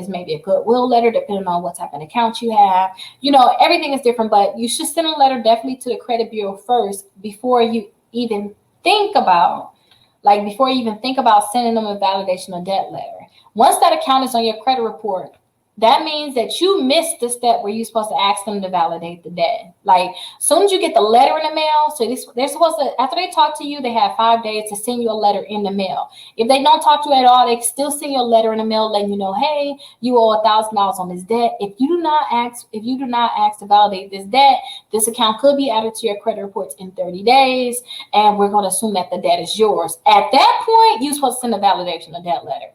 is maybe a goodwill letter, depending on what type of account you have. Everything is different, but you should send a letter definitely to the credit bureau first before you even think about sending them a validation of debt letter. Once that account is on your credit report, that means that you missed the step where you're supposed to ask them to validate the debt. Like, as soon as you get the letter in the mail, so they're supposed to, after they talk to you, they have 5 days to send you a letter in the mail. If they don't talk to you at all, they still send you a letter in the mail letting you know, hey, you owe $1,000 on this debt. If you do not ask to validate this debt, this account could be added to your credit reports in 30 days, and we're going to assume that the debt is yours. At that point, you're supposed to send a validation of debt letter.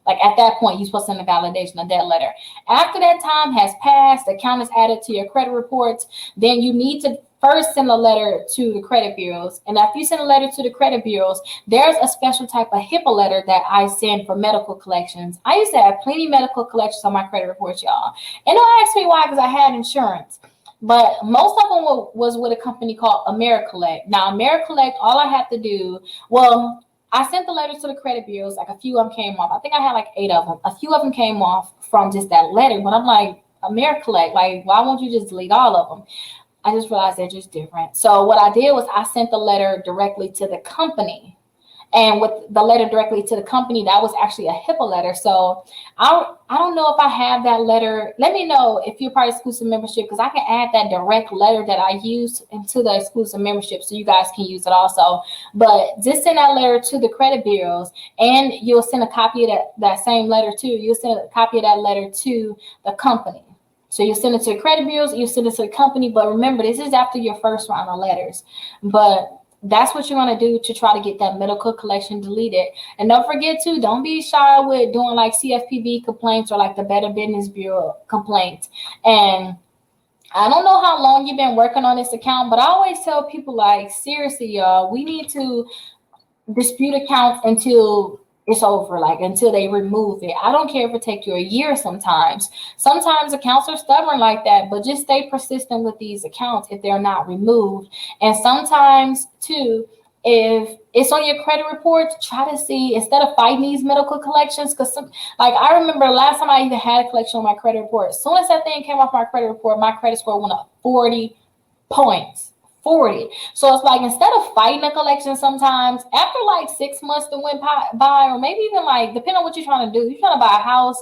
Like, at that point, you're supposed to send a validation of debt letter. After that time has passed, the account is added to your credit reports, then you need to first send a letter to the credit bureaus. And after you send a letter to the credit bureaus, there's a special type of HIPAA letter that I send for medical collections. I used to have plenty of medical collections on my credit reports, y'all. And don't ask me why, because I had insurance. But most of them was with a company called AmeriCollect. Now, AmeriCollect, all I had to do, I sent the letters to the credit bureaus. Like, a few of them came off. I think I had like 8 of them. A few of them came off from just that letter. But I'm like, AmeriCollect, like, why won't you just delete all of them? I just realized they're just different. So what I did was I sent the letter directly to the company. And with the letter directly to the company, that was actually a HIPAA letter. So I don't know if I have that letter. Let me know if you're part of exclusive membership, because I can add that direct letter that I used into the exclusive membership so you guys can use it also. But just send that letter to the credit bureaus, and you'll send a copy of that same letter too. You'll send a copy of that letter to the company. So you send it to the credit bureaus, you send it to the company. But remember, this is after your first round of letters. But that's what you're going to do to try to get that medical collection deleted. And don't forget to, don't be shy with doing like CFPB complaints or like the Better Business Bureau complaints. And I don't know how long you've been working on this account, but I always tell people, like, seriously, y'all, we need to dispute accounts until it's over, like until they remove it. I don't care if it takes you a year sometimes. Sometimes accounts are stubborn like that, but just stay persistent with these accounts if they're not removed. And sometimes too, if it's on your credit report, try to see, instead of fighting these medical collections, because like I remember last time I even had a collection on my credit report, as soon as that thing came off my credit report, my credit score went up 40 points. 40. So it's like, instead of fighting a collection, sometimes after like 6 months that went by, or maybe even like, depending on what you're trying to do, you're trying to buy a house,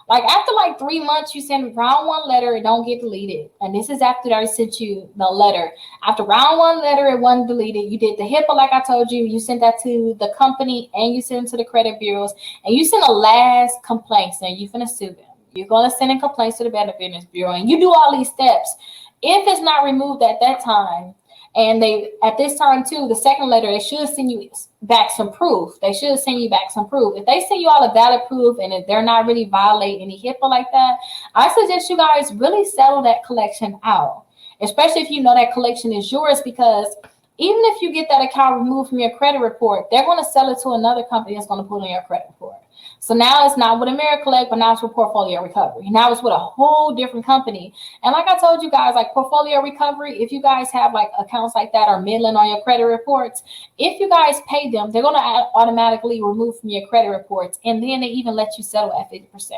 like after like 3 months, you send round 1 letter, it don't get deleted. And this is after I sent you the letter. After round 1 letter, it wasn't deleted. You did the HIPAA, like I told you, you sent that to the company, and you sent it to the credit bureaus, and you send a last complaint saying you're going to sue them. You're going to send in complaints to the Better Business Bureau, and you do all these steps. If it's not removed at that time, and they, at this time too, the second letter, they should send you back some proof. They should send you back some proof. If they send you all the valid proof, and if they're not really violating any HIPAA like that, I suggest you guys really settle that collection out, especially if you know that collection is yours, because even if you get that account removed from your credit report, they're going to sell it to another company that's going to put it on your credit report. So now it's not with AmeriCollect, but now it's with Portfolio Recovery. Now it's with a whole different company. And like I told you guys, like Portfolio Recovery, if you guys have like accounts like that or middling on your credit reports, if you guys pay them, they're going to automatically remove from your credit reports. And then they even let you settle at 50%.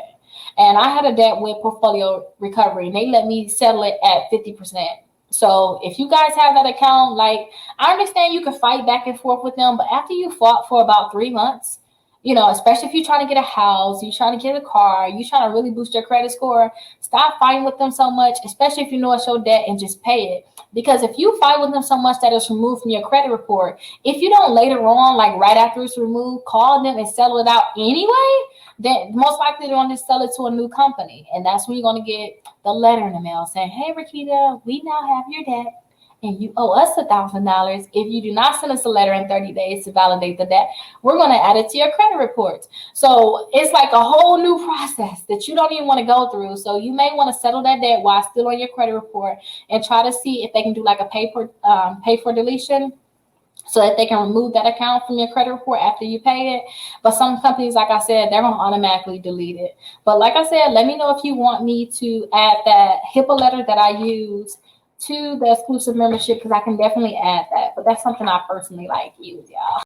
And I had a debt with Portfolio Recovery, and they let me settle it at 50%. So if you guys have that account, like, I understand you can fight back and forth with them, but after you fought for about 3 months, you know, especially if you're trying to get a house, you're trying to get a car, you're trying to really boost your credit score, stop fighting with them so much, especially if you know it's your debt, and just pay it. Because if you fight with them so much that it's removed from your credit report, if you don't later on, like right after it's removed, call them and settle it out anyway, then most likely they're going to sell it to a new company. And that's when you're going to get the letter in the mail saying, hey, Rickita, we now have your debt, and you owe us $1,000. If you do not send us a letter in 30 days to validate the debt, we're going to add it to your credit report. So it's like a whole new process that you don't even want to go through. So you may want to settle that debt while it's still on your credit report, and try to see if they can do like a pay for deletion, so that they can remove that account from your credit report after you pay it. But some companies, like I said, they're going to automatically delete it. But like I said, let me know if you want me to add that HIPAA letter that I use to the exclusive membership, because I can definitely add that. But that's something I personally like use, y'all.